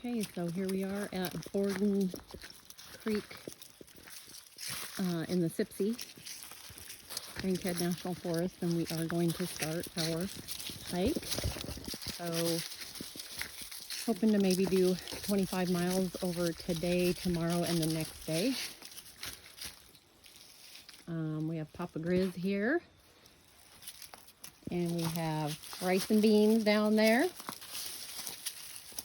Okay, so here we are at Borden Creek in the Sipsey, Rainhead National Forest, and we are going to start our hike. So hoping to maybe do 25 miles over today, tomorrow, and the next day. We have Papa Grizz here, and we have rice and beans down there.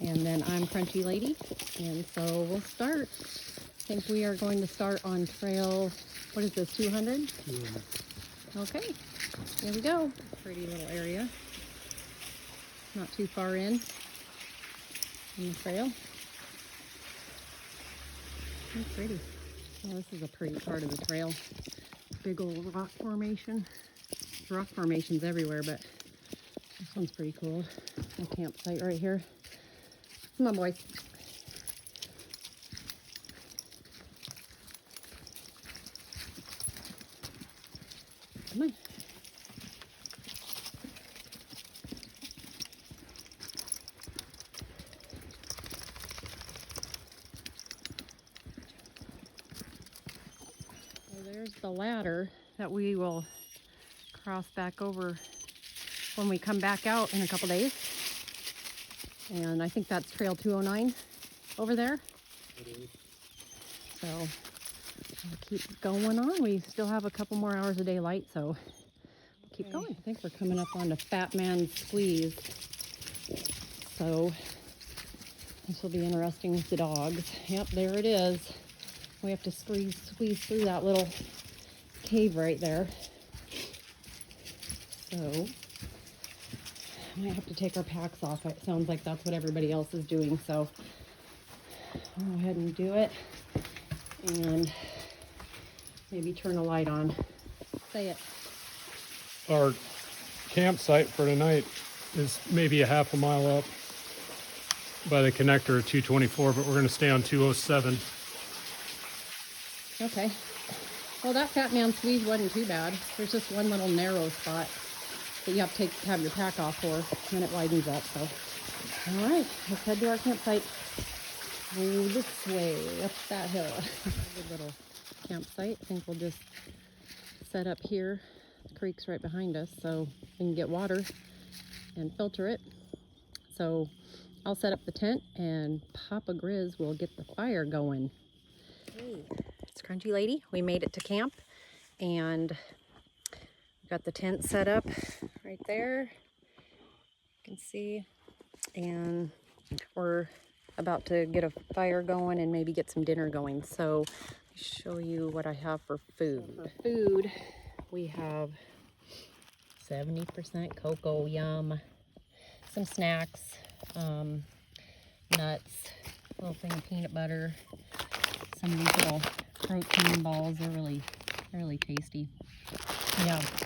And then I'm Crunchy Lady, and so we'll start. I think we are going to start on trail, what is this, 200? Yeah. Okay, here we go. Pretty little area. Not too far in the trail. It's pretty. Well, this is a pretty part of the trail. Big old rock formation. There's rock formations everywhere, but this one's pretty cool. A campsite right here. Come on, boys. Come on. So there's the ladder that we will cross back over when we come back out in a couple days. And I think that's trail 209 over there. So we'll keep going on. We still have a couple more hours of daylight, so keep going. I think we're coming up on the Fat Man Squeeze. So this will be interesting with the dogs. Yep, there it is. We have to squeeze through that little cave right there. So might have to take our packs off. It sounds like that's what everybody else is doing, so I'll go ahead and do it and maybe turn a light on. Say it. Our campsite for tonight is maybe a half a mile up by the connector at 224, but we're going to stay on 207. Okay. Well, that Fat Man Squeeze wasn't too bad. There's just one little narrow spot that you have to have your pack off for, and then it widens up. So, all right, let's head to our campsite. Go this way, up that hill. Good little campsite. I think we'll just set up here. The creek's right behind us, so we can get water and filter it. So I'll set up the tent, and Papa Grizz will get the fire going. Hey, it's Crunchy Lady. We made it to camp, and got the tent set up right there, you can see, and we're about to get a fire going and maybe get some dinner going. So show you what I have for food. For food, we have 70% cocoa, yum, some snacks, nuts, a little thing of peanut butter, some of these little protein balls. They're really tasty. We have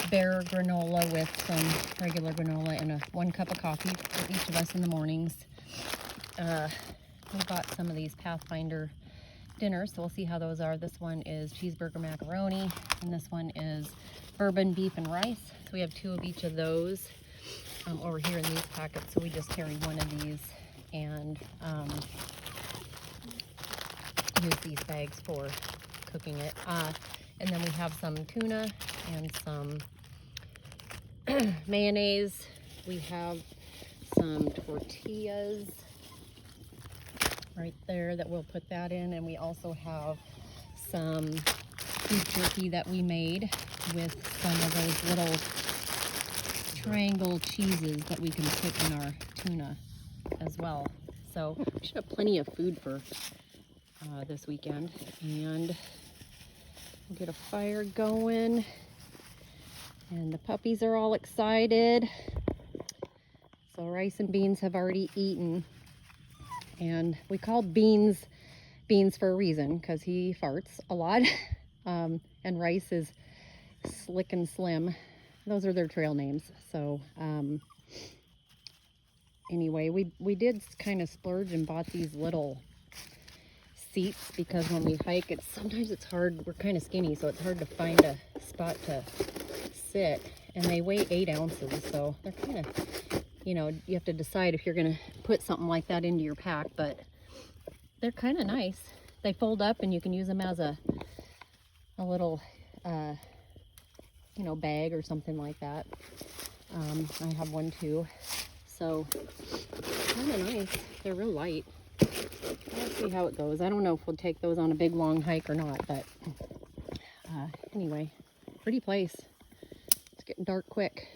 Bear granola with some regular granola and 1 cup of coffee for each of us in the mornings. We bought some of these Pathfinder dinners, so we'll see how those are. This one is cheeseburger macaroni, and this one is bourbon beef and rice. So we have 2 of each of those over here in these packets, so we just carry 1 of these and use these bags for cooking it. And then we have some tuna and some mayonnaise. We have some tortillas right there that we'll put that in. And we also have some beef jerky that we made with some of those little triangle cheeses that we can put in our tuna as well. So we should have plenty of food for this weekend. And we'll get a fire going, and the puppies are all excited. So rice and beans have already eaten, and we call beans for a reason, because he farts a lot. And rice is Slick and Slim. Those are their trail names. So anyway, we did kind of splurge and bought these little seats, because when we hike, sometimes it's hard. We're kind of skinny, so it's hard to find a spot to sit, and they weigh 8 ounces, so they're kind of you know, you have to decide if you're going to put something like that into your pack, but they're kind of nice. They fold up and you can use them as a little, you know, bag or something like that. I have one too. So kind of nice. They're real light. Let's see how it goes. I don't know if we'll take those on a big long hike or not, but anyway, pretty place. It's getting dark quick.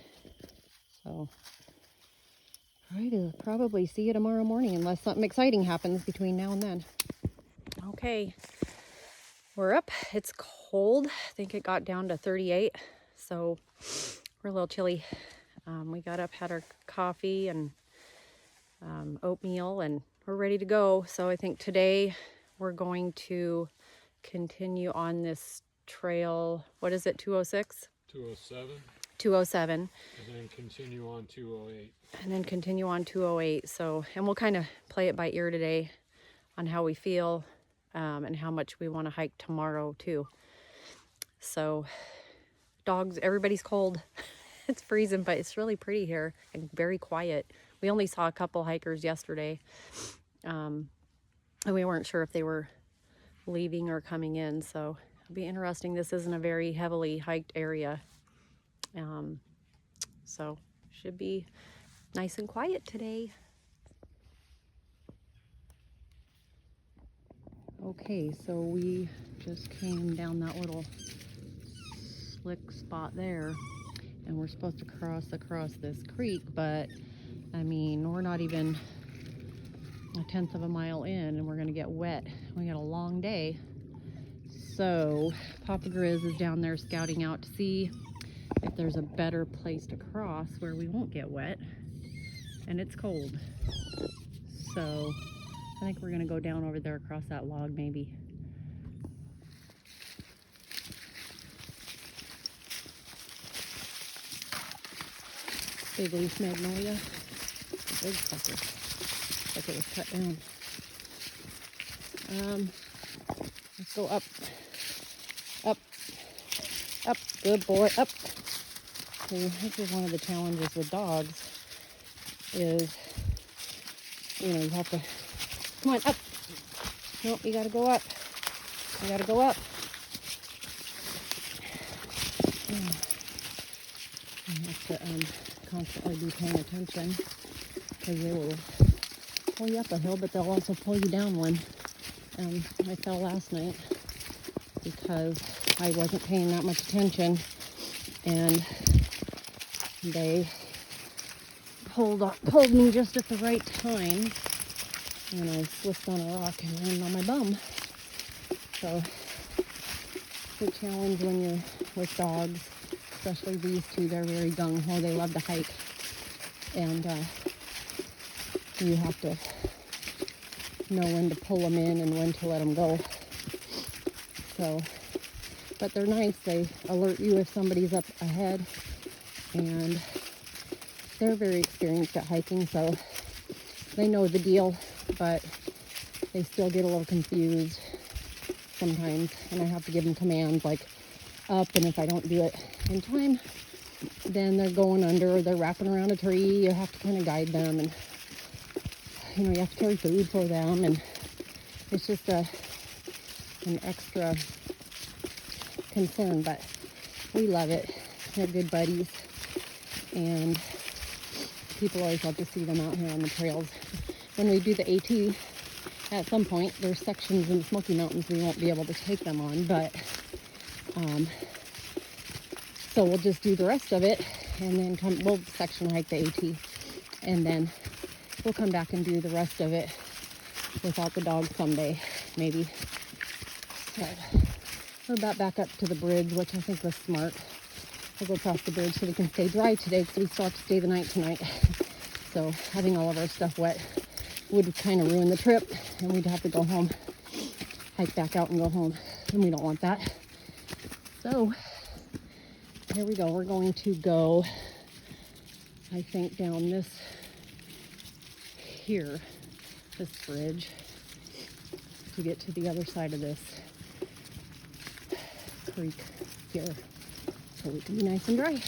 So I'll probably see you tomorrow morning unless something exciting happens between now and then. Okay, we're up. It's cold. I think it got down to 38, so we're a little chilly. We got up, had our coffee and oatmeal, and we're ready to go. So I think today we're going to continue on this trail. What is it, 206? 207. 207. And then continue on 208. And then continue on 208. So, and we'll kind of play it by ear today on how we feel and how much we want to hike tomorrow too. So dogs, everybody's cold. It's freezing, but it's really pretty here and very quiet. We only saw a couple hikers yesterday, and we weren't sure if they were leaving or coming in, so it'll be interesting. This isn't a very heavily hiked area, so should be nice and quiet today. Okay, so we just came down that little slick spot there, and we're supposed to cross across this creek, but I mean, we're not even a tenth of a mile in and we're gonna get wet. We got a long day. So Papa Grizz is down there scouting out to see if there's a better place to cross where we won't get wet, and it's cold. So I think we're gonna go down over there across that log maybe. Big leaf magnolia. Big sucker. Like it was cut down. Let's go up. Up. Up. Good boy. Up. See, this is one of the challenges with dogs is, you know, you have to, come on, up. Nope, you gotta go up. You gotta go up. You have to constantly be paying attention because they will pull you up a hill, but they'll also pull you down one. I fell last night because I wasn't paying that much attention, and they pulled me just at the right time, and I slipped on a rock and landed on my bum. So it's a challenge when you're with dogs, especially these two. They're very gung-ho. They love to hike, and you have to know when to pull them in and when to let them go. So, but they're nice. They alert you if somebody's up ahead, and they're very experienced at hiking, so they know the deal, but they still get a little confused sometimes, and I have to give them commands like up, and if I don't do it in time, then they're going under, or they're wrapping around a tree. You have to kind of guide them, and you know, you have to carry food for them, and it's just an extra concern, but we love it. They're good buddies, and people always love to see them out here on the trails. When we do the AT, at some point, there's sections in the Smoky Mountains we won't be able to take them on, but so we'll just do the rest of it, and then we'll section hike the AT, and then we'll come back and do the rest of it without the dog someday, maybe. So we're about back up to the bridge, which I think was smart. We'll go across the bridge so we can stay dry today, because we still have to stay the night tonight. So having all of our stuff wet would kind of ruin the trip, and we'd have to go home, hike back out and go home, and we don't want that. So here we go. We're going to go, I think, down this bridge to get to the other side of this creek here, so we can be nice and dry.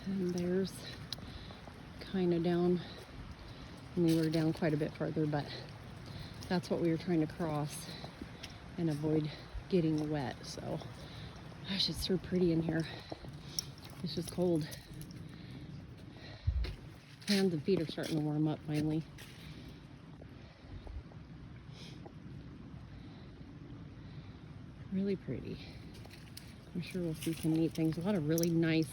And there's kind of down. And we were down quite a bit farther, but that's what we were trying to cross and avoid getting wet. So, gosh, it's so pretty in here. It's just cold. Hands and feet are starting to warm up finally. Really pretty. I'm sure we'll see some neat things. A lot of really nice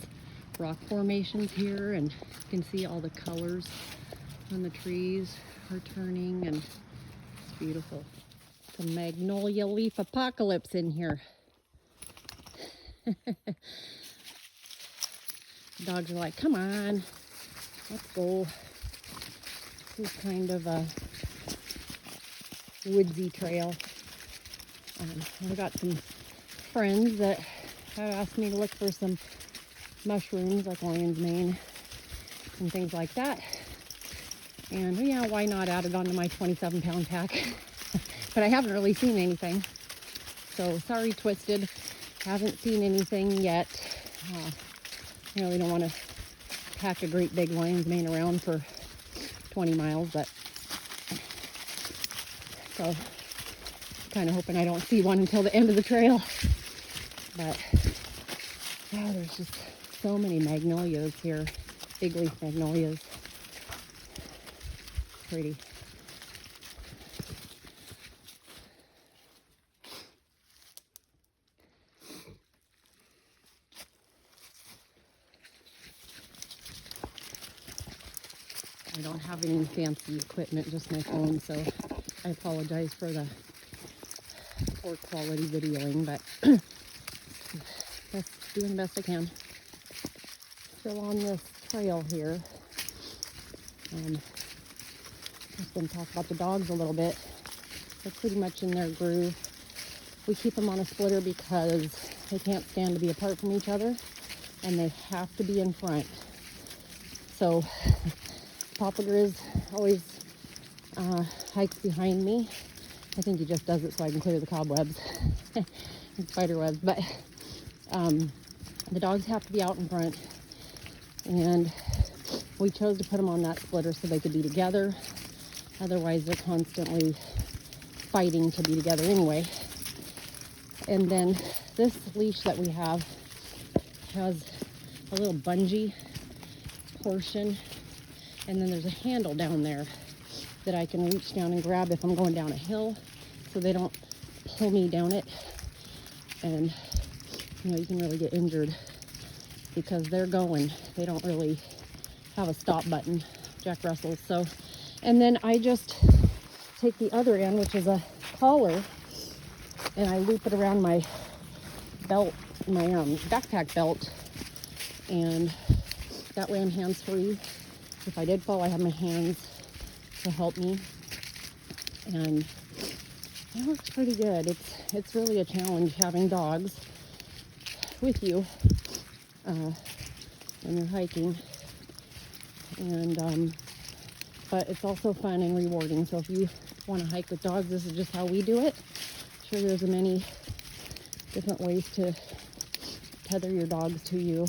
rock formations here, and you can see all the colors on the trees are turning, and it's beautiful. It's a magnolia leaf apocalypse in here. Dogs are like, come on, let's go. This is kind of a woodsy trail. I've got some friends that have asked me to look for some mushrooms like lion's mane and things like that. And yeah, why not add it onto my 27-pound pack? But I haven't really seen anything. So sorry, Twisted. Haven't seen anything yet. I really don't want to pack a great big lion's mane around for 20 miles, but so kind of hoping I don't see one until the end of the trail. But yeah, there's just so many magnolias here, big leaf magnolias. Pretty. I don't have any fancy equipment, just my phone, so I apologize for the poor quality videoing, but just doing the best I can. Still on this trail here. Just gonna talk about the dogs a little bit. They're pretty much in their groove. We keep them on a splitter because they can't stand to be apart from each other, and they have to be in front. So Papa Grizz always hikes behind me. I think he just does it so I can clear the cobwebs and spider webs. But the dogs have to be out in front, and we chose to put them on that splitter so they could be together. Otherwise, they're constantly fighting to be together anyway. And then this leash that we have has a little bungee portion, and then there's a handle down there that I can reach down and grab if I'm going down a hill, so they don't pull me down it. And you know, you can really get injured because they're going. They don't really have a stop button, Jack Russells. So, and then I just take the other end, which is a collar, and I loop it around my belt, my backpack belt, and that way I'm hands-free. If I did fall, I have my hands to help me, and it works pretty good. It's really a challenge having dogs with you when you're hiking, and but it's also fun and rewarding. So if you want to hike with dogs, this is just how we do it. Sure, there's many different ways to tether your dogs to you.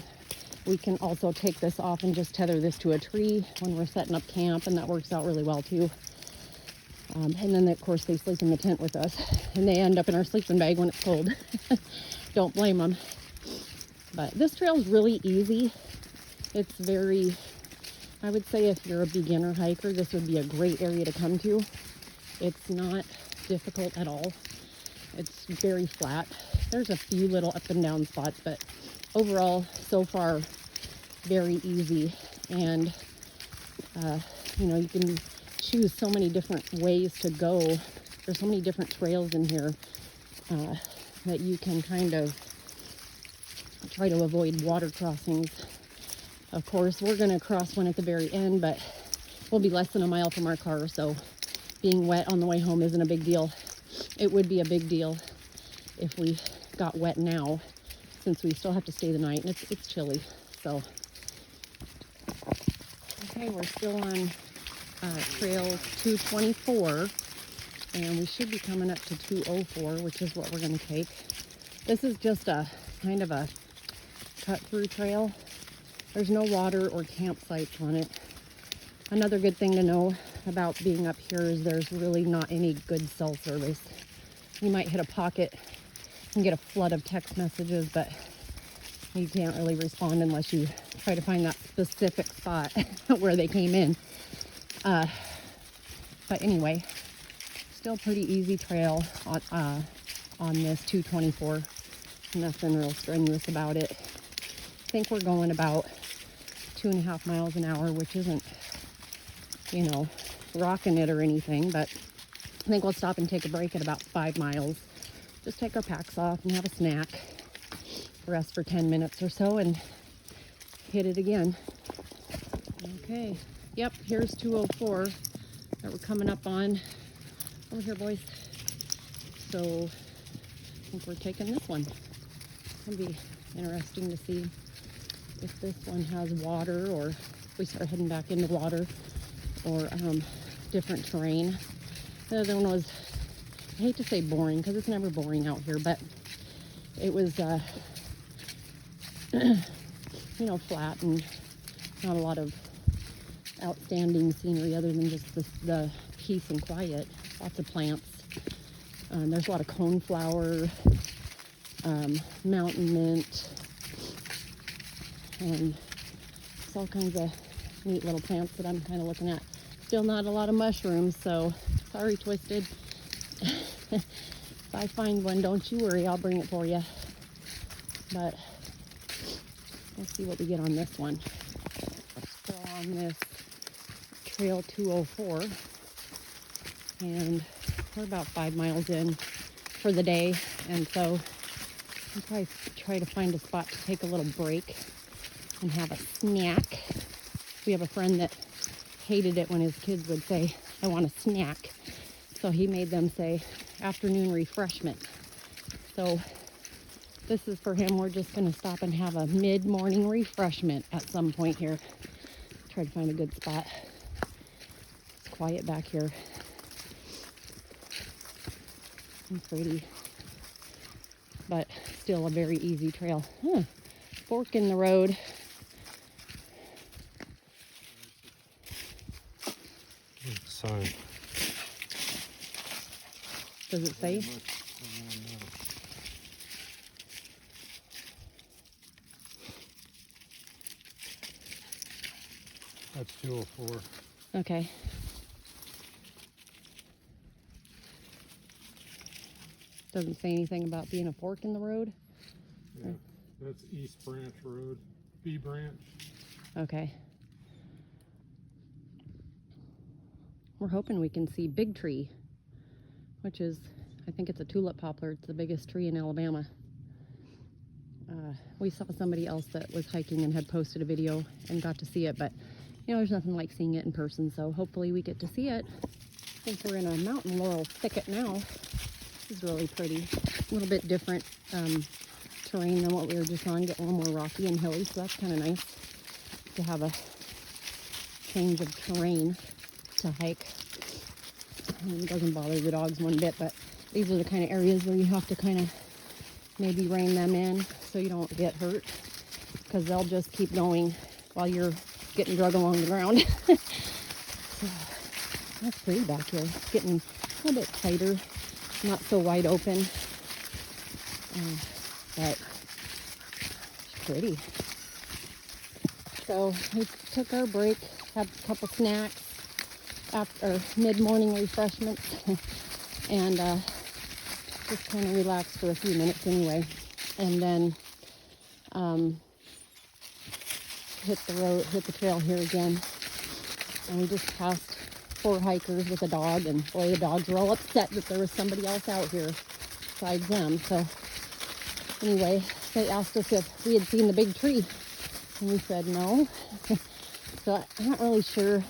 We can also take this off and just tether this to a tree when we're setting up camp, and that works out really well too. And then of course they sleep in the tent with us, and they end up in our sleeping bag when it's cold. Don't blame them. But this trail is really easy. It's very, I would say if you're a beginner hiker, this would be a great area to come to. It's not difficult at all. It's very flat. There's a few little up and down spots, but overall, so far, very easy. And, you know, you can choose so many different ways to go. There's so many different trails in here that you can kind of try to avoid water crossings. Of course, we're going to cross one at the very end, but we'll be less than a mile from our car, so being wet on the way home isn't a big deal. It would be a big deal if we got wet now, since we still have to stay the night, and it's chilly. So, okay, we're still on trail 224, and we should be coming up to 204, which is what we're going to take. This is just a kind of a cut-through trail. There's no water or campsites on it. Another good thing to know about being up here is there's really not any good cell service. You might hit a pocket and get a flood of text messages, but you can't really respond unless you try to find that specific spot where they came in. But anyway, still pretty easy trail on this 224. Nothing real strenuous about it. I think we're going about 2.5 miles an hour, which isn't, you know, rocking it or anything, but I think we'll stop and take a break at about 5 miles. Just take our packs off and have a snack, rest for 10 minutes or so, and hit it again. Okay, yep, here's 204 that we're coming up on. Over here, boys. So I think we're taking this one. It'll be interesting to see if this one has water, or if we start heading back into water, or different terrain. The other one was, I hate to say boring because it's never boring out here, but it was you know, flat and not a lot of outstanding scenery other than just the peace and quiet. Lots of plants. There's a lot of coneflower, mountain mint, and it's all kinds of neat little plants that I'm kind of looking at. Still not a lot of mushrooms, so sorry, Twisted. If I find one, don't you worry, I'll bring it for you. But let's see what we get on this one. Still on this trail 204, and we're about 5 miles in for the day, and so I'll probably try to find a spot to take a little break and have a snack. We have a friend that hated it when his kids would say, I want a snack. So he made them say, afternoon refreshment. So this is for him. We're just going to stop and have a mid-morning refreshment at some point here. Try to find a good spot. It's quiet back here. And pretty. But still a very easy trail. Fork in the road. Sign. Does it say? That's 204. Okay. Doesn't say anything about being a fork in the road? Yeah, that's East Branch Road, B Branch. Okay. We're hoping we can see Big Tree, which is, I think it's a tulip poplar. It's the biggest tree in Alabama. We saw somebody else that was hiking and had posted a video and got to see it, but you know, there's nothing like seeing it in person, so hopefully we get to see it. I think we're in a mountain laurel thicket now. This is really pretty. A little bit different terrain than what we were just on, get a little more rocky and hilly, so that's kind of nice to have a change of terrain to hike. It doesn't bother the dogs one bit, but these are the kind of areas where you have to kind of maybe rein them in so you don't get hurt, because they'll just keep going while you're getting drug along the ground. So that's pretty back here. It's getting a little bit tighter, not so wide open, but it's pretty. So we took our break, had a couple snacks after mid-morning refreshments, and just kind of relaxed for a few minutes anyway, and then hit the trail here again. And we just passed 4 hikers with a dog, and boy, the dogs were all upset that there was somebody else out here besides them. So anyway, they asked us if we had seen the big tree, and we said no. So I'm not really sure.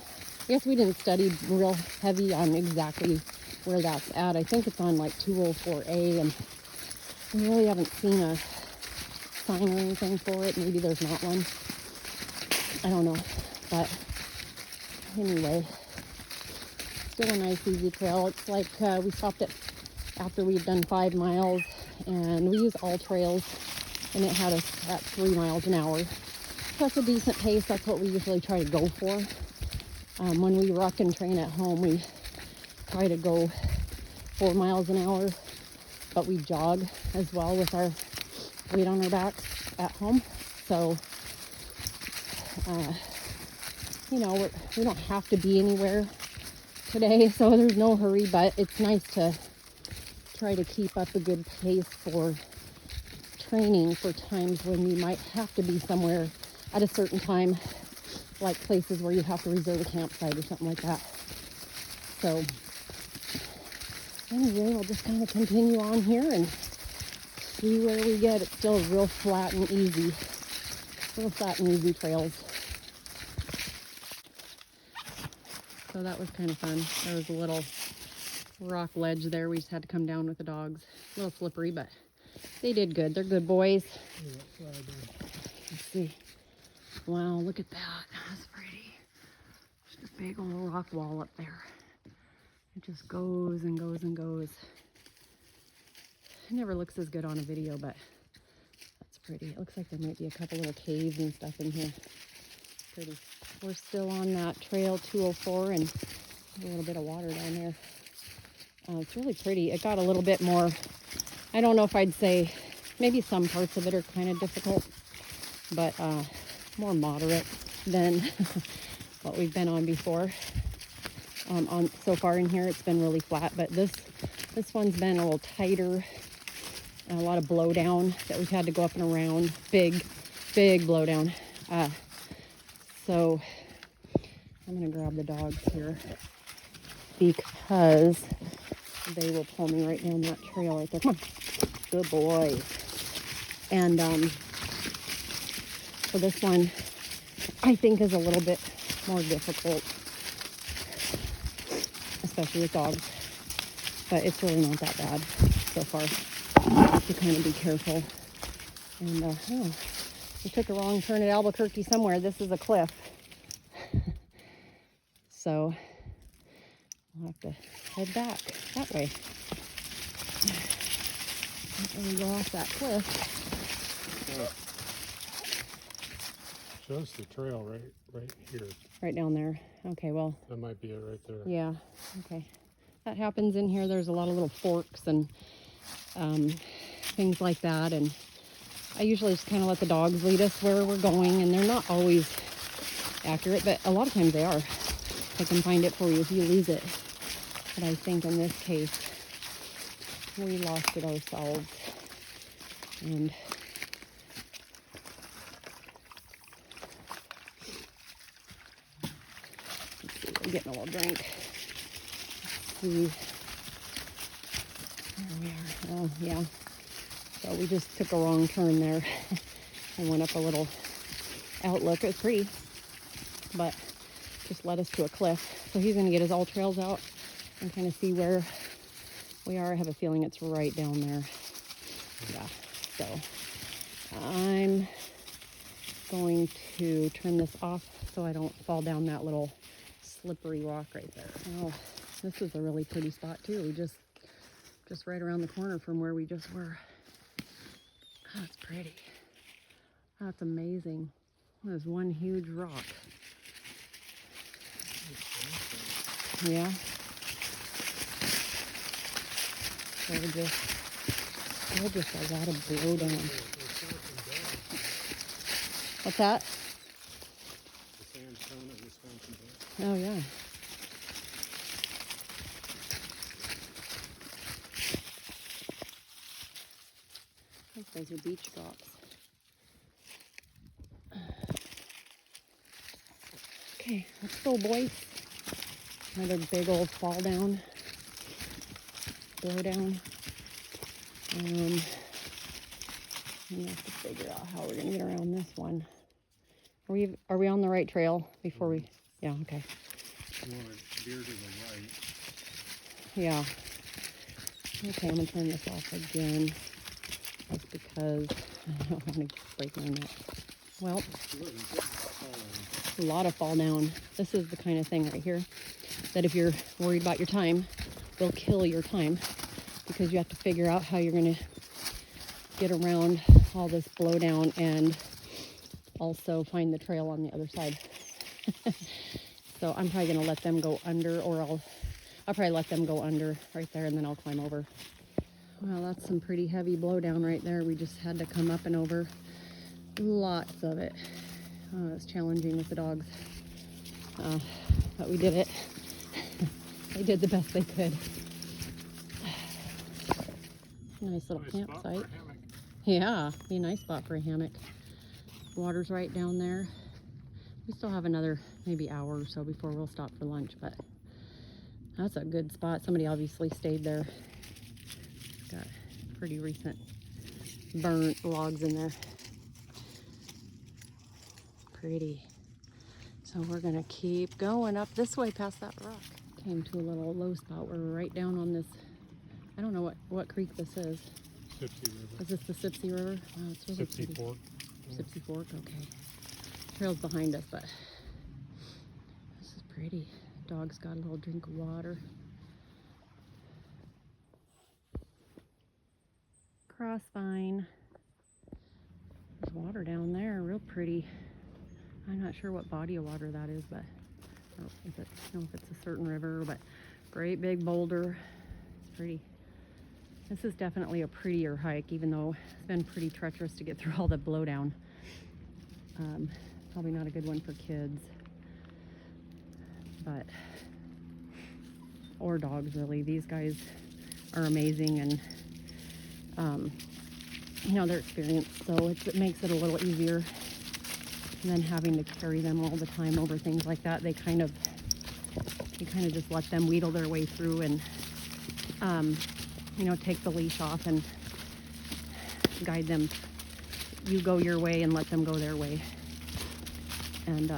I guess we didn't study real heavy on exactly where that's at. I think it's on like 204A, and we really haven't seen a sign or anything for it. Maybe there's not one. I don't know. But anyway, still a nice easy trail. It's like we stopped it after we'd done 5 miles, and we use all trails, and it had us at 3 miles an hour. So that's a decent pace. That's what we usually try to go for. When we ruck and train at home, we try to go 4 miles an hour, but we jog as well with our weight on our backs at home. So, we don't have to be anywhere today, so there's no hurry, but it's nice to try to keep up a good pace for training for times when you might have to be somewhere at a certain time, like places where you have to reserve a campsite or something like that. So anyway, we'll just kind of continue on here and see where we get. It's still real flat and easy trails. So that was kind of fun. There was a little rock ledge there. We just had to come down with the dogs. A little slippery, but they did good. They're good boys. Let's see. Wow, look at that. That's pretty. There's a big old rock wall up there. It just goes and goes and goes. It never looks as good on a video, but that's pretty. It looks like there might be a couple little caves and stuff in here. Pretty. We're still on that trail 204 and a little bit of water down there. It's really pretty. It got a little bit more, I don't know if I'd say, maybe some parts of it are kind of difficult, but more moderate than what we've been on before. So far in here, it's been really flat, but this one's been a little tighter. A lot of blowdown that we've had to go up and around. Big blowdown. So I'm going to grab the dogs here because they will pull me right down that trail right there. Come on. Good boy. And so this one, I think, is a little bit more difficult, especially with dogs. But it's really not that bad so far. You have to kind of be careful. And we took a wrong turn at Albuquerque somewhere. This is a cliff. So we'll have to head back that way. And we go off that cliff. Shows the trail right here. Right down there. Okay, well. That might be it right there. Yeah, okay. That happens in here. There's a lot of little forks and things like that. And I usually just kind of let the dogs lead us where we're going. And they're not always accurate, but a lot of times they are. They can find it for you if you lose it. But I think in this case, we lost it ourselves. And we're getting a little drink. Let's see. There we are. Oh, yeah. So we just took a wrong turn there and went up a little outlook. It was pretty, but just led us to a cliff. So he's going to get his all trails out and kind of see where we are. I have a feeling it's right down there. Yeah. So I'm going to turn this off so I don't fall down that little slippery rock right there. Oh, this is a really pretty spot too. We just right around the corner from where we just were. Oh, that's pretty. That's amazing. There's one huge rock. Yeah. So just a lot of blowdown. What's that? Oh yeah. Those are beach drops. Okay, let's go, boys. Another big old fall down. Blow down. We have to figure out how we're gonna get around this one. Are we on the right trail before we? Yeah. Okay. You want to veer to the right. Yeah. Okay, I'm gonna turn this off again. That's because I don't want to break my neck. Well, a lot of fall down. This is the kind of thing right here that if you're worried about your time, will kill your time because you have to figure out how you're going to get around all this blowdown and also find the trail on the other side. So I'm probably gonna let them go under, or I'll probably let them go under right there, and then I'll climb over. Well, that's some pretty heavy blowdown right there. We just had to come up and over. Lots of it. Oh, it's challenging with the dogs. But we did it. They did the best they could. Nice little campsite. Yeah, be a nice spot for a hammock. Water's right down there. We still have another maybe hour or so before we'll stop for lunch, but that's a good spot. Somebody obviously stayed there. It's got pretty recent burnt logs in there. Pretty. So we're gonna keep going up this way past that rock. Came to a little low spot. We're right down on this, I don't know what creek this is. Sipsey River. Is this the Sipsey River? Oh, it's really Sipsey pretty. Fork. Sipsey Fork, okay. Trail's behind us, but this is pretty. Dog's got a little drink of water. Crossvine. There's water down there, real pretty. I'm not sure what body of water that is, but I don't know if it's a certain river, but great big boulder. It's pretty. This is definitely a prettier hike, even though it's been pretty treacherous to get through all the blowdown. Probably not a good one for kids, but, or dogs really. These guys are amazing, and you know, they're experienced, so it makes it a little easier than having to carry them all the time over things like that. You kind of just let them wheedle their way through, and you know, take the leash off and guide them. You go your way and let them go their way, and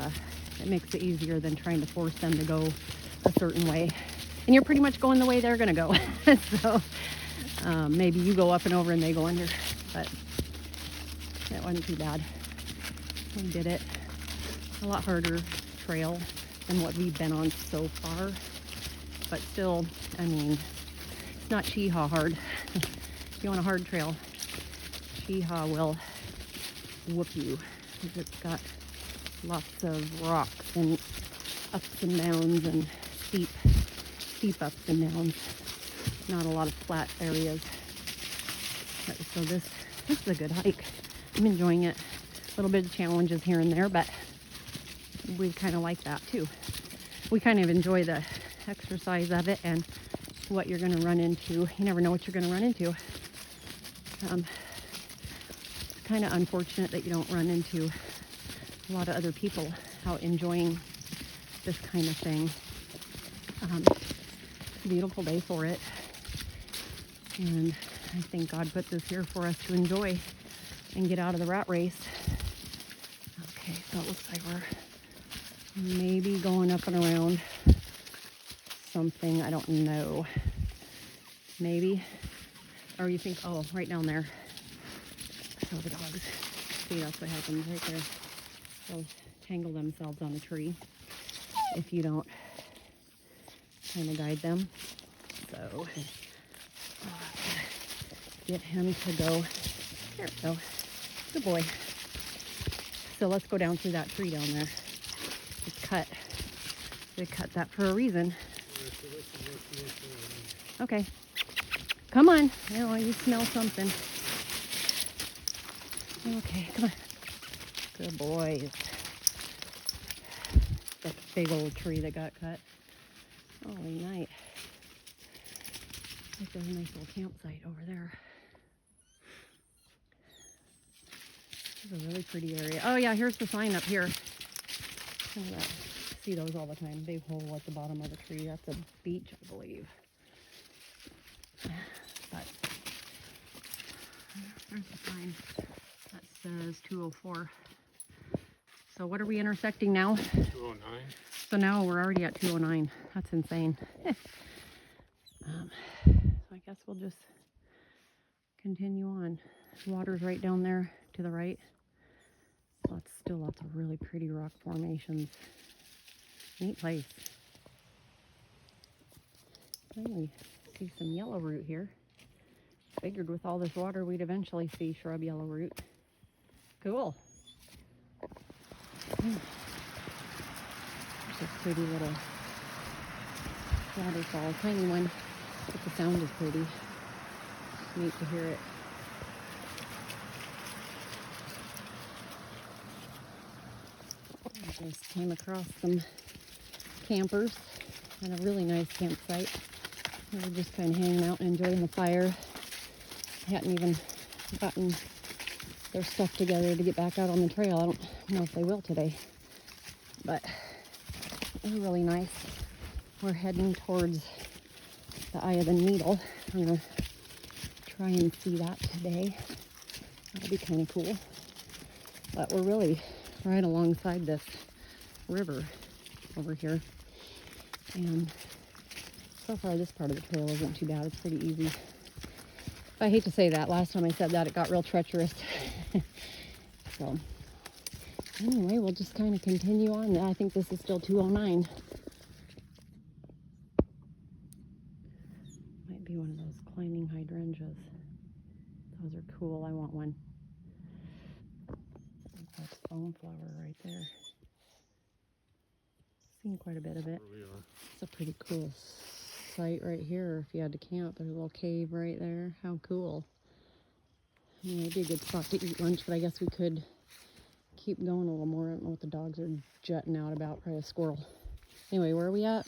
it makes it easier than trying to force them to go a certain way, and you're pretty much going the way they're gonna go. So maybe you go up and over and they go under, but that wasn't too bad. We did it. A lot harder trail than what we've been on so far, but still, I mean, it's not Cheehaw hard. If you want a hard trail, Cheehaw will whoop you, because it's got lots of rocks and ups and downs and steep ups and downs. Not a lot of flat areas. So this is a good hike. I'm enjoying it. A little bit of challenges here and there, but we kind of like that too. We kind of enjoy the exercise of it and what you're going to run into. You never know what you're going to run into. It's kind of unfortunate that you don't run into a lot of other people out enjoying this kind of thing. It's a beautiful day for it, and I think God put this here for us to enjoy and get out of the rat race. Okay, so it looks like we're maybe going up and around something, I don't know. Maybe. Or you think, oh, right down there. So the dogs, see, that's what happens right there. They'll tangle themselves on a tree if you don't kind of guide them. So get him to go. There we go. Good boy. So let's go down through that tree down there. It's cut. They cut that for a reason. Okay. Come on. Oh, you smell something. Okay, come on. Good boys. That big old tree that got cut. Holy night. There's a nice little campsite over there. This is a really pretty area. Oh yeah, here's the sign up here. Look at that. See those all the time. Big hole at the bottom of the tree. That's a beach, I believe. But there's the sign that says 204. So what are we intersecting now? 209. So now we're already at 209. That's insane. So I guess we'll just continue on. Water's right down there to the right. Still lots of really pretty rock formations. Neat place. Then we see some yellow root here. Figured with all this water we'd eventually see shrub yellow root. Cool. There's a pretty little waterfall. Tiny one, but the sound is pretty. It's neat to hear it. I just came across some campers at a really nice campsite. They were just kind of hanging out and enjoying the fire. Hadn't even gotten their stuff together to get back out on the trail. I don't know if they will today, but it was really nice. We're heading towards the Eye of the Needle. I'm gonna try and see that today. That'll be kind of cool. But we're really right alongside this river over here, and so far this part of the trail isn't too bad. It's pretty easy. I hate to say that. Last time I said that, it got real treacherous. So anyway, we'll just kind of continue on. I think this is still 209. Might be one of those climbing hydrangeas. Those are cool. I want one. That's foam flower right there. Seen quite a bit of it. It's a pretty cool site right here. If you had to camp, there's a little cave right there. How cool. I mean, it'd be a good spot to eat lunch, but I guess we could keep going a little more. I don't know what the dogs are jutting out about. Probably a squirrel. Anyway, where are we at?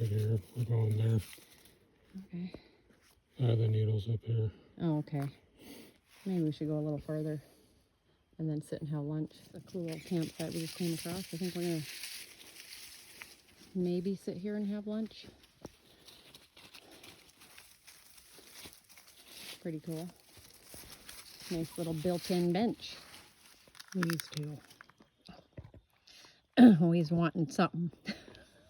Right here. We're going there. Okay. The needle's up here. Oh, okay. Maybe we should go a little further and then sit and have lunch. It's a cool little campsite we just came across. I think we're going to maybe sit here and have lunch. Pretty cool. Nice little built-in bench. These two. Always wanting something.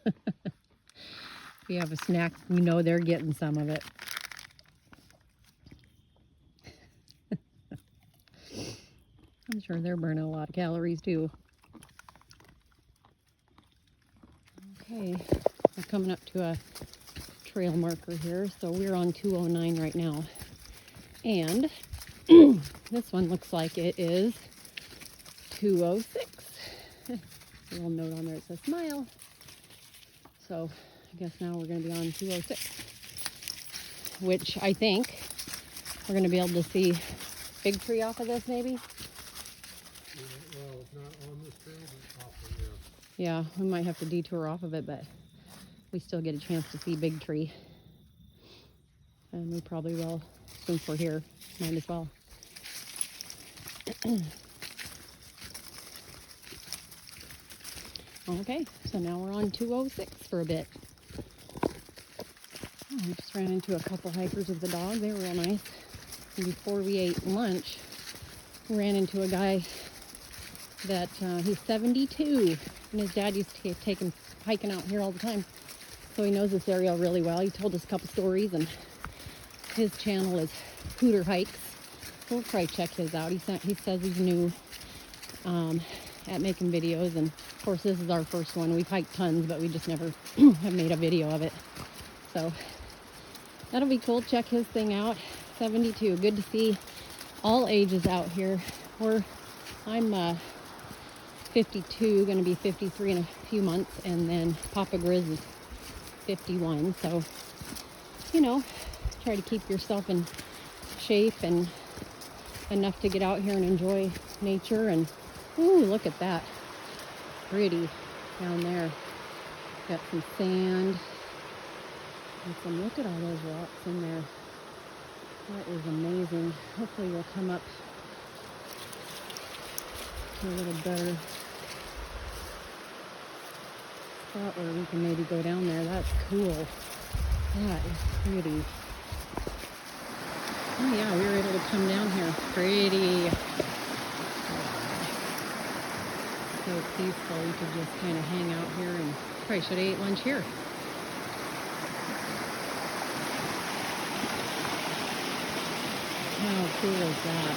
If you have a snack, you know they're getting some of it. I'm sure they're burning a lot of calories too. Okay, we're coming up to a trail marker here, so we're on 209 right now. And this one looks like it is 206. A little note on there that says smile. So I guess now we're going to be on 206, which I think we're going to be able to see Big Tree off of this maybe. Well, it's not on this trail, but off of there. Yeah, we might have to detour off of it, but we still get a chance to see Big Tree. And we probably will, since we're here, might as well. Okay, so now we're on 206 for a bit. Oh, we just ran into a couple hikers with the dog. They were real nice. And before we ate lunch, we ran into a guy that he's 72, and his dad used to take him hiking out here all the time, so he knows this area really well. He told us a couple stories, and his channel is Cooter Hikes, so we'll probably check his out. He says he's new at making videos, and of course this is our first one. We've hiked tons, but we just never have made a video of it, so that'll be cool. Check his thing out. 72. Good to see all ages out here. I'm 52, going to be 53 in a few months, and then Papa Grizz is 51. So, you know, try to keep yourself in shape and enough to get out here and enjoy nature. And ooh, look at that, pretty down there. Got some sand and some. Look at all those rocks in there. That is amazing. Hopefully we'll come up to a little better spot where we can maybe go down there. That's cool. That is pretty. Oh yeah, we were able to come down here. Pretty. So peaceful. We could just kind of hang out here, and probably should have ate lunch here. How cool is that?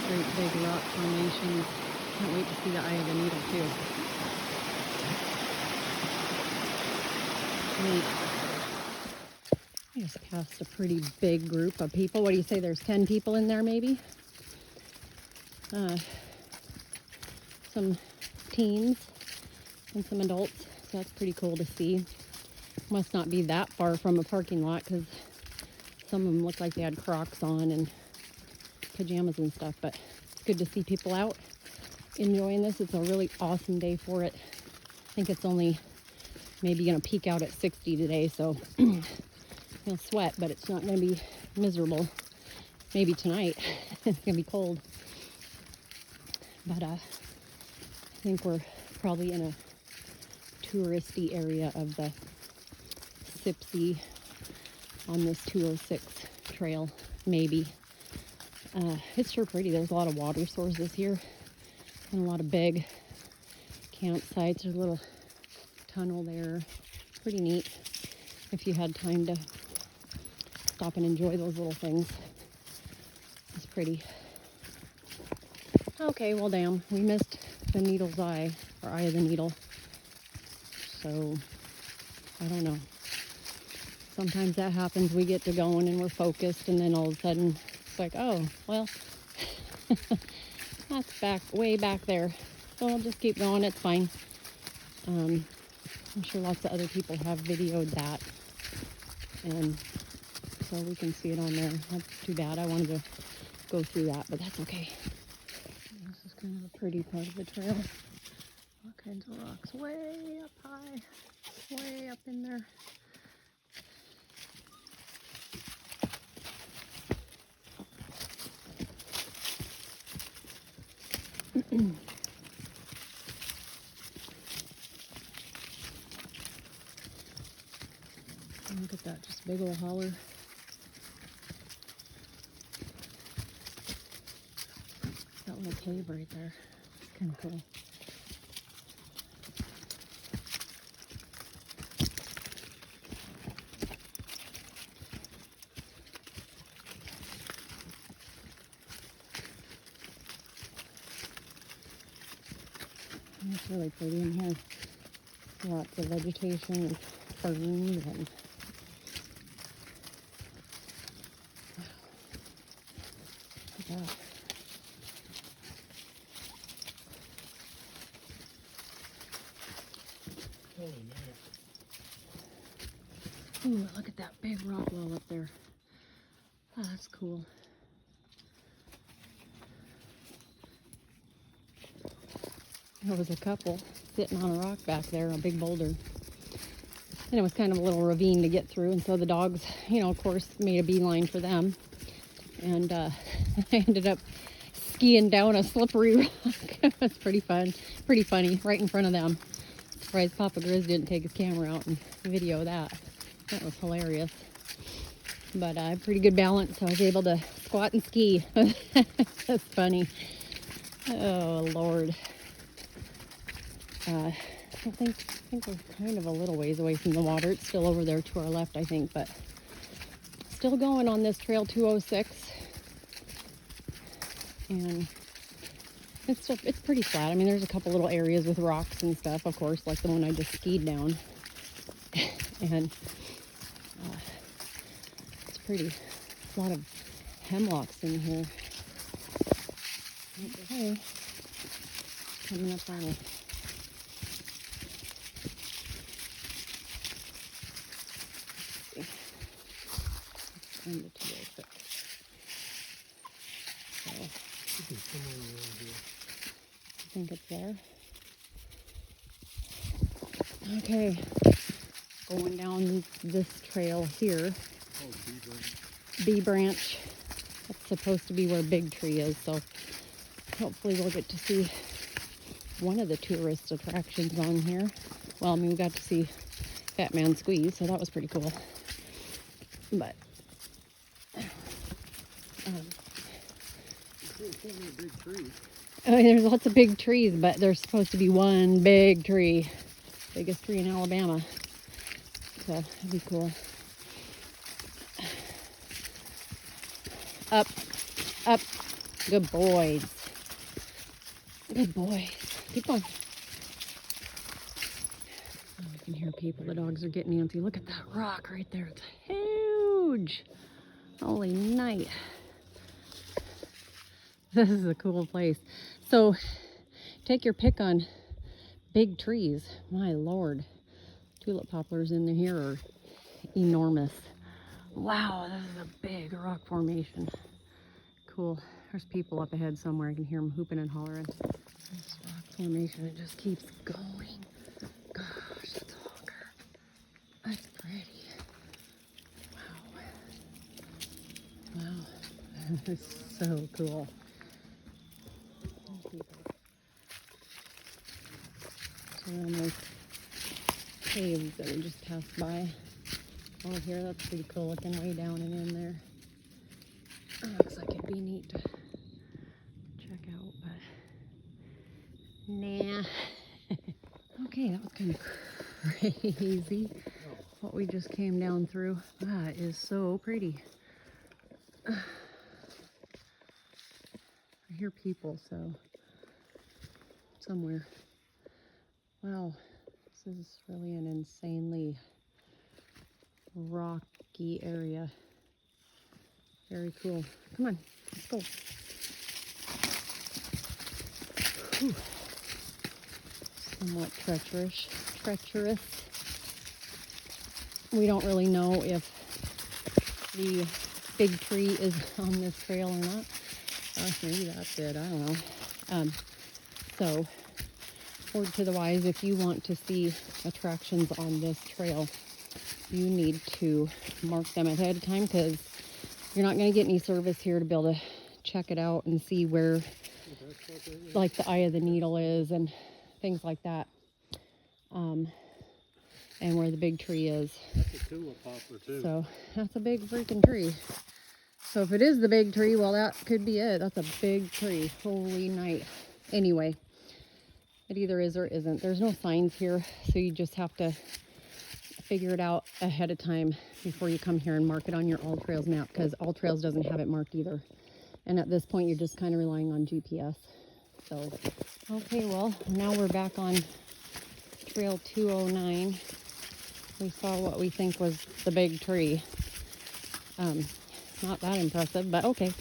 Great big rock formations. Can't wait to see the Eye of the Needle too. Neat. I just passed a pretty big group of people. What do you say? There's 10 people in there maybe? Some teens and some adults. So that's pretty cool to see. Must not be that far from a parking lot because some of them look like they had Crocs on and pajamas and stuff. But it's good to see people out enjoying this. It's a really awesome day for it. I think it's only maybe going to peak out at 60 today. So you'll sweat, but it's not going to be miserable. Maybe tonight. It's going to be cold. But I think we're probably in a touristy area of the Sipsey on this 206 trail, maybe. It's sure pretty. There's a lot of water sources here and a lot of big campsites. There's a little tunnel there. Pretty neat if you had time to stop and enjoy those little things. It's pretty. Okay, well, damn, we missed the needle's eye, or eye of the needle. So, I don't know. Sometimes that happens. We get to going and we're focused, and then all of a sudden it's like, oh, well, that's way back there. So we'll just keep going. It's fine. I'm sure lots of other people have videoed that, and so we can see it on there. That's too bad. I wanted to go through that, but that's okay. This is kind of a pretty part of the trail. All kinds of rocks way up high, way up in there. Look at that, just a big old holler. That little cave right there. Kind of cool. It's really pretty in here. Lots of vegetation and ferns and look at that. Holy man. Ooh, look at that big rock wall up there. Oh, that's cool. There was a couple sitting on a rock back there, a big boulder. And it was kind of a little ravine to get through. And so the dogs, of course, made a beeline for them. And I ended up skiing down a slippery rock. It was pretty fun. Pretty funny, right in front of them. Surprised Papa Grizz didn't take his camera out and video that. That was hilarious. But I had pretty good balance, so I was able to squat and ski. That's funny. Oh, Lord. I think we're kind of a little ways away from the water. It's still over there to our left, I think, but still going on this trail 206. And it's pretty flat. I mean, there's a couple little areas with rocks and stuff, of course, like the one I just skied down. And it's pretty. A lot of hemlocks in here. Okay. Coming up on it. And the 206. So, I think it's there. Okay, going down this trail here. B branch. That's supposed to be where Big Tree is, so hopefully we'll get to see one of the tourist attractions on here. Well, I mean, we got to see Fat Man Squeeze, so that was pretty cool. But there's lots of big trees, but there's supposed to be one big tree, biggest tree in Alabama. So that'd be cool. Up, up, good boys. Good boys. Keep going. Oh, I can hear people. The dogs are getting antsy. Look at that rock right there. It's huge. Holy night. This is a cool place. So take your pick on big trees. My Lord. Tulip poplars in here are enormous. Wow, this is a big rock formation. Cool. There's people up ahead somewhere. I can hear them hooping and hollering. This rock formation, it just keeps going. Gosh, that's all curved. That's pretty. Wow. Wow. It's so cool. So those caves that we just passed by. Oh, here, that's pretty cool looking, way down and in there. Oh, looks like it'd be neat to check out, but nah. Okay, that was kind of crazy what we just came down through. That is so pretty. I hear people, so somewhere. Wow, this is really an insanely rocky area. Very cool. Come on, let's go. Whew. Somewhat treacherous. We don't really know if the big tree is on this trail or not. Gosh, maybe that's it. I don't know. So, word to the wise, if you want to see attractions on this trail, you need to mark them ahead of time, because you're not going to get any service here to be able to check it out and see where, like, the eye of the needle is and things like that. And where the big tree is. That's a tulip poplar too. So that's a big freaking tree. So if it is the big tree, well, that could be it. That's a big tree. Holy night. Anyway, it either is or isn't. There's no signs here, so you just have to figure it out ahead of time before you come here and mark it on your All Trails map, because All Trails doesn't have it marked either. And at this point, you're just kind of relying on GPS. So, okay, well, now we're back on Trail 209. We saw what we think was the big tree. Not that impressive, but okay,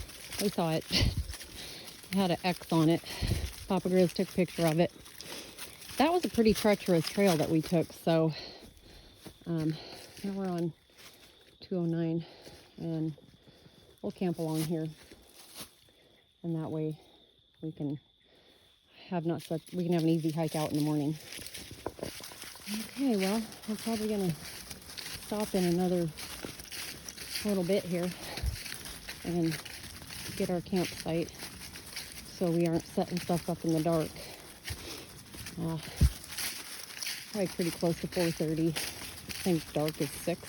we saw it. It had an X on it. Papa Grizz took a picture of it. That was a pretty treacherous trail that we took, so now we're on 209, and we'll camp along here, and that way we can have an easy hike out in the morning. Okay, well, we're probably gonna stop in another little bit here and get our campsite so we aren't setting stuff up in the dark. Probably pretty close to 4:30. I think dark is 6.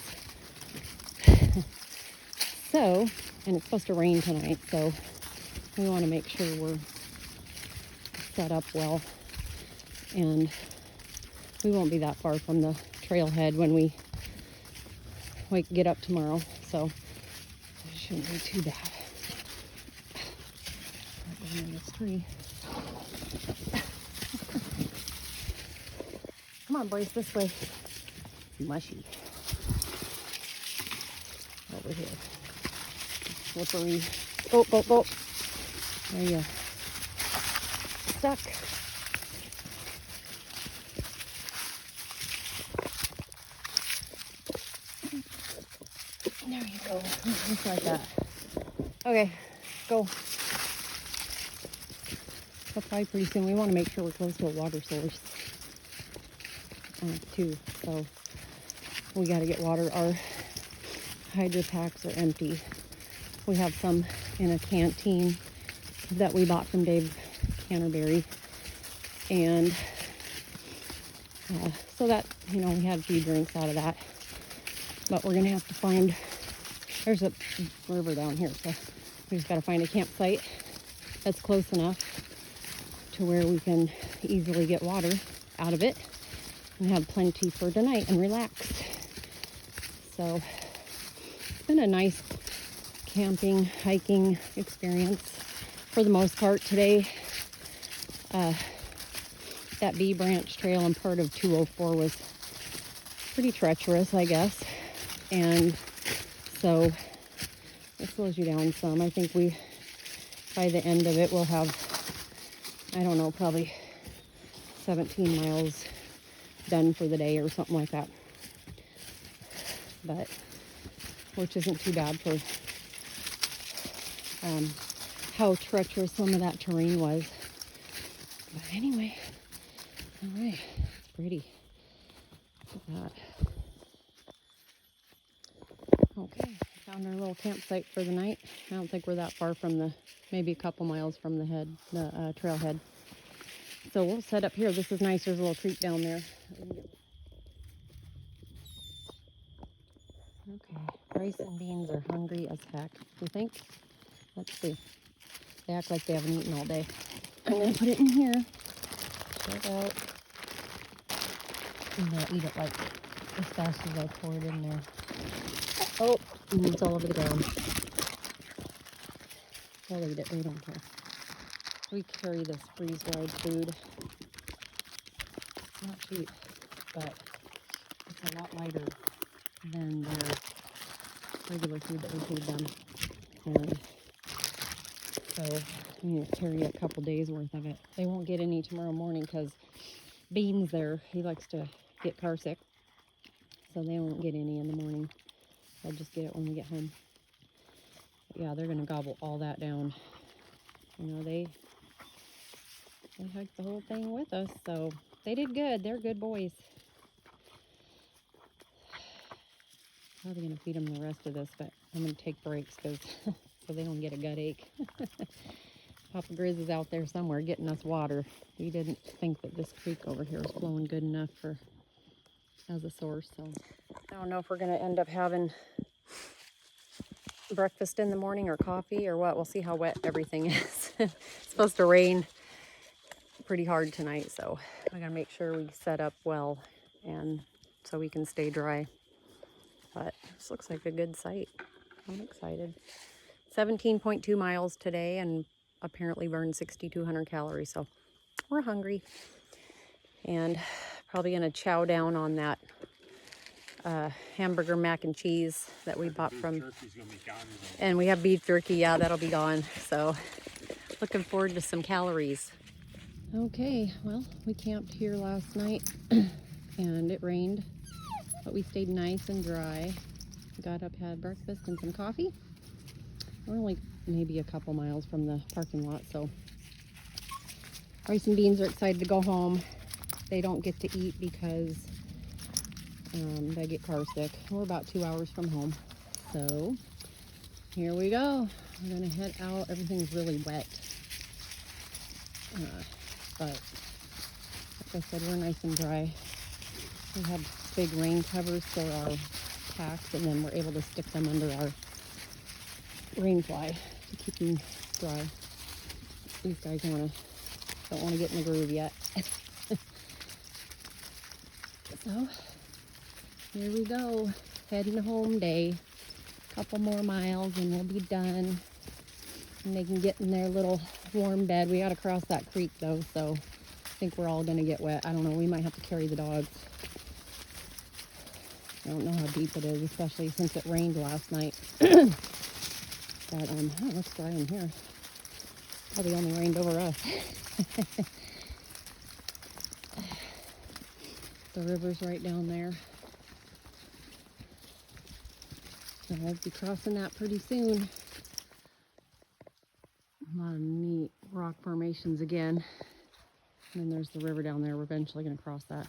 So, and it's supposed to rain tonight, so we want to make sure we're set up well, and we won't be that far from the trailhead when we get up tomorrow, so it shouldn't be too bad. Right down in this tree. Come on, boys, this way. It's mushy. Over here. Slippery. Go. There you go. Stuck. There you go. Just like that. Okay, go. So probably pretty soon we want to make sure we're close to a water source too. So we got to get water. Our hydro packs are empty. We have some in a canteen that we bought from Dave Canterbury, and so that, we had a few drinks out of that. But we're gonna have to find, there's a river down here, so we just gotta find a campsite that's close enough to where we can easily get water out of it and have plenty for tonight and relax. So it's been a nice camping, hiking experience for the most part today. That B Branch Trail and part of 204 was pretty treacherous, I guess. And so it slows you down some. I think by the end of it, we'll have, I don't know, probably 17 miles done for the day or something like that. But, which isn't too bad for how treacherous some of that terrain was. But anyway, all right, it's pretty. Look at that. Okay, found our little campsite for the night. I don't think we're that far from the, maybe a couple miles from the trailhead. So we'll set up here. This is nice. There's a little creek down there. Okay, rice and beans are hungry as heck. You think? Let's see. They act like they haven't eaten all day. I'm gonna put it in here. Check out. And they'll eat it like as fast as I pour it in there. Oh, and it's all over the ground. They'll eat it. They don't care. We carry this freeze-dried food. It's not cheap, but it's a lot lighter than their regular food that we feed them. And so you carry a couple days worth of it. They won't get any tomorrow morning because Bean's there. He likes to get car sick. So they won't get any in the morning. They'll just get it when we get home. But yeah, they're going to gobble all that down. You know, they hiked the whole thing with us, so they did good. They're good boys. Probably going to feed them the rest of this, but I'm going to take breaks because so they don't get a gut ache. Papa Grizz is out there somewhere getting us water. We didn't think that this creek over here was flowing good enough for as a source, so I don't know if we're going to end up having breakfast in the morning or coffee or what. We'll see how wet everything is. It's supposed to rain pretty hard tonight, so I gotta make sure we set up well and so we can stay dry. But this looks like a good site. I'm excited. 17.2 miles today and apparently burned 6,200 calories, so we're hungry and probably gonna chow down on that hamburger mac and cheese that we bought from, and we have beef jerky. Yeah, that'll be gone, so looking forward to some calories. Okay, well, we camped here last night and it rained, but we stayed nice and dry. Got up, had breakfast and some coffee. We're only maybe a couple miles from the parking lot, so Rice and Beans are excited to go home. They don't get to eat because they get car sick. We're about 2 hours from home, so here we go. We're gonna head out. Everything's really wet, but like I said, we're nice and dry. We have big rain covers for our packs, and then we're able to stick them under our rain fly to keep them dry. These guys don't want to get in the groove yet. So here we go, heading home day. Couple more miles and we'll be done. And they can get in their little warm bed. We gotta cross that creek though, so I think we're all gonna get wet. I don't know, we might have to carry the dogs. I don't know how deep it is, especially since it rained last night. But oh, it looks dry in here. Probably only rained over us. The river's right down there. So I'll be crossing that pretty soon. A lot of neat rock formations again. And then there's the river down there. We're eventually going to cross that.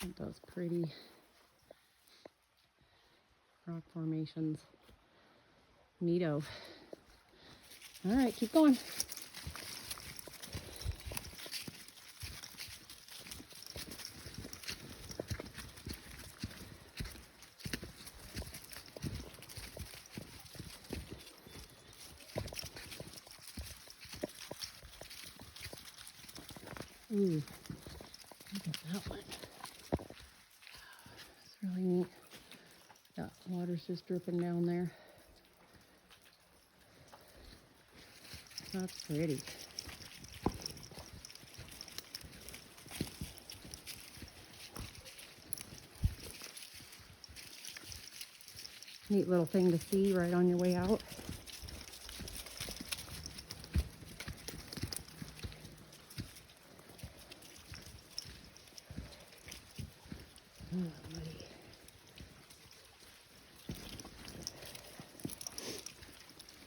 Look at those pretty rock formations. Neato. All right, keep going. Ooh, look at that one. It's really neat. That water's just dripping down there. That's pretty. Neat little thing to see right on your way out.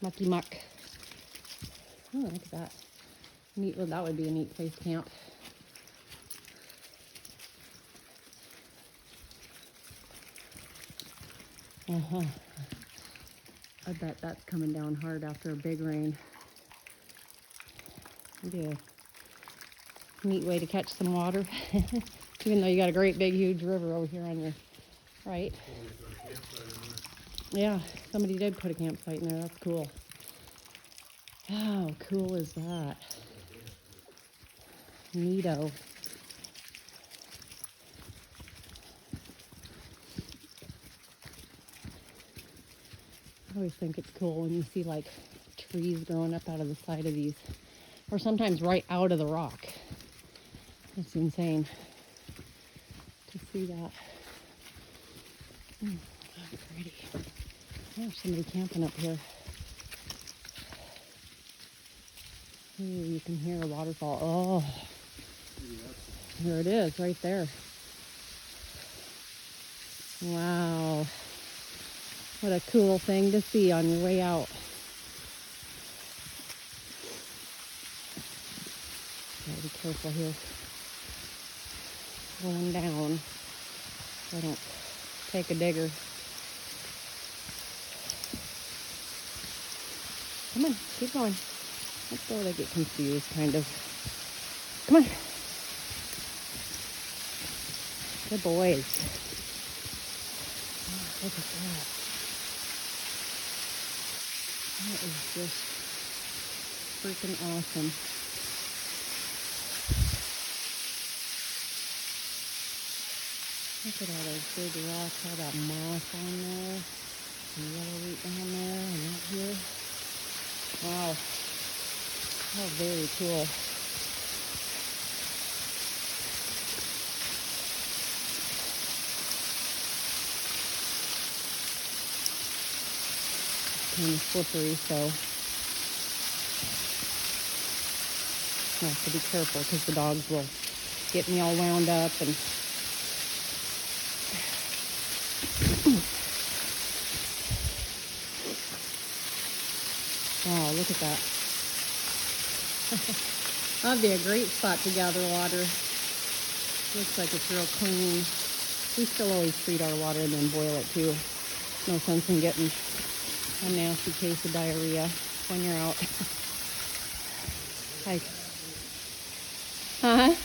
Mucky muck. Oh, look at that. Neat. Well, that would be a neat place to camp. I bet that's coming down hard after a big rain. It'd be a neat way to catch some water. Even though you got a great big huge river over here on your right. Yeah, somebody did put a campsite in there. That's cool. How cool is that? Neato. I always think it's cool when you see like trees growing up out of the side of these, or sometimes right out of the rock. It's insane to see that. How pretty. There's somebody camping up here. Ooh, you can hear a waterfall. Oh, here it is, right there. Wow. What a cool thing to see on your way out. Gotta be careful here. Going down so I don't take a digger. Come on, keep going. Let's go. They get confused, kind of. Come on. Good boys. Oh, look at that. That is just freaking awesome. Look at all those big rocks, all that moss on there, and yellow wheat down there, and up here. Wow. Oh, very cool. Kind of slippery, so I have to be careful because the dogs will get me all wound up and wow, look at that. That'd be a great spot to gather water. Looks like it's real clean. We still always treat our water and then boil it too. No sense in getting a nasty case of diarrhea when you're out. Hi. Huh?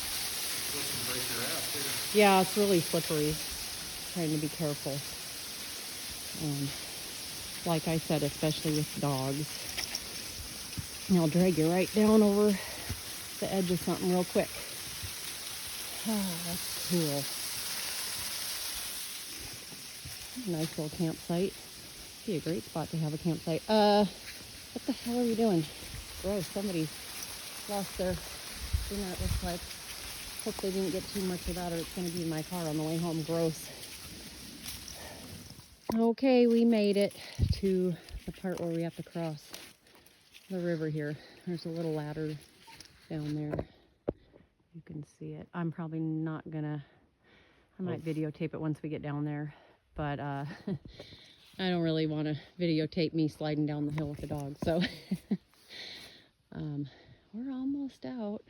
Yeah, it's really slippery. Trying to be careful. Like I said, especially with dogs. And I'll drag you right down over the edge of something real quick. Oh, that's cool. Nice little campsite. Be a great spot to have a campsite. What the hell are you doing? Gross, somebody lost their dinner, it looks like. Hope they didn't get too much of that or it's going to be in my car on the way home. Gross. Okay, we made it to the part where we have to cross the river here. There's a little ladder down there. You can see it. I'm probably not gonna, I might videotape it once we get down there, but I don't really want to videotape me sliding down the hill with the dog, so we're almost out.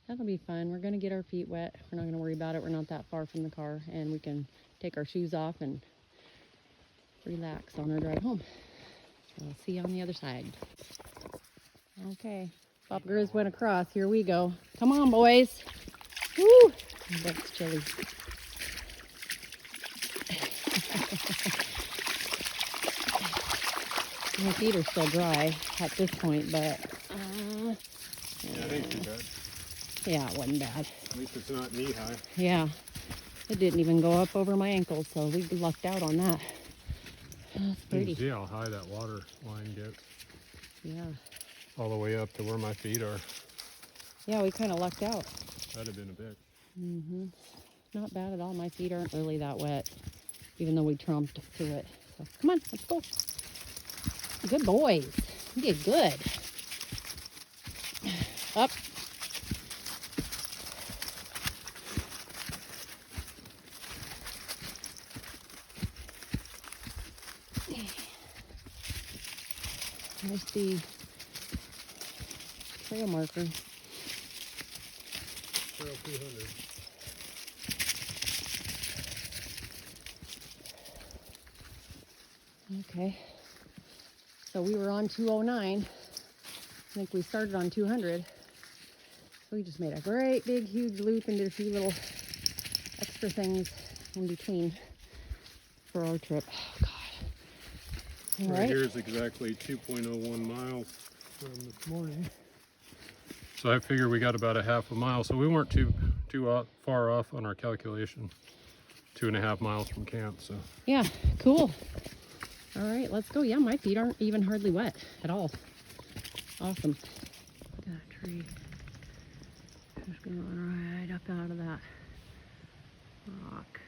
That'll be fun. We're gonna get our feet wet. We're not gonna worry about it. We're not that far from the car, and we can take our shoes off and relax on our drive home. I'll see you on the other side. Okay, Pop Grizz went across. Here we go. Come on, boys. Woo! That's chilly. My feet are still dry at this point, but Yeah, it ain't too bad. yeah, it wasn't bad. At least it's not knee high. Yeah, it didn't even go up over my ankles, so we lucked out on that. That's pretty. You can see how high that water line gets. Yeah. All the way up to where my feet are. Yeah, we kind of lucked out. That'd have been a bit. Not bad at all. My feet aren't really that wet, even though we tromped through it. So come on, let's go. Good boys. You did good. Up. There's the trail marker. Trail 200. Okay. So we were on 209. I think we started on 200. So we just made a great big huge loop and did a few little extra things in between for our trip. Oh God. All right. Here is exactly 2.01 miles from this morning. So I figure we got about a half a mile. So we weren't too far off on our calculation. 2.5 miles from camp. So Yeah, cool. All right, let's go. Yeah, my feet aren't even hardly wet at all. Awesome. Look at that tree. Just going right up out of that rock.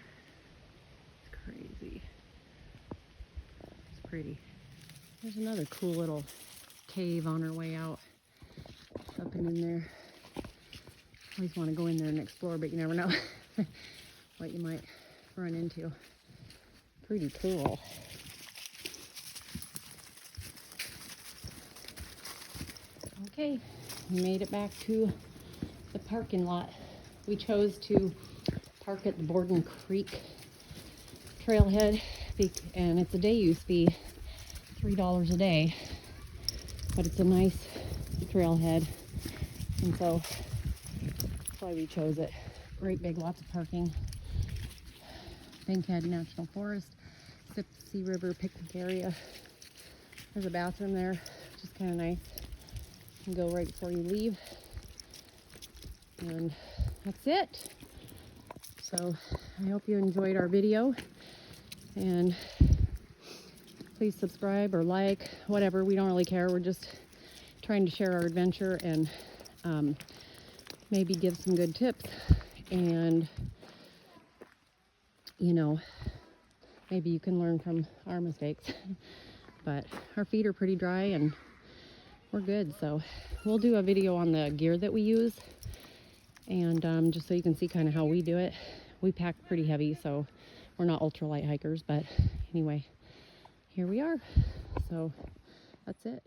It's crazy. It's pretty. There's another cool little cave on our way out. Up and in there. Always want to go in there and explore, but you never know what you might run into. Pretty cool. Okay, we made it back to the parking lot. We chose to park at the Borden Creek trailhead, and it's a day use fee, $3 a day, but it's a nice trailhead, and so that's why we chose it. Great big, lots of parking. Bankhead National Forest, Sipsey River picnic area. There's a bathroom there, which is kind of nice. You can go right before you leave. And that's it. So I hope you enjoyed our video. And please subscribe or like, whatever. We don't really care. We're just trying to share our adventure and maybe give some good tips. And, you know, maybe you can learn from our mistakes. But our feet are pretty dry and we're good. So we'll do a video on the gear that we use. And just so you can see kind of how we do it. We pack pretty heavy, so we're not ultralight hikers. But anyway, here we are. So that's it.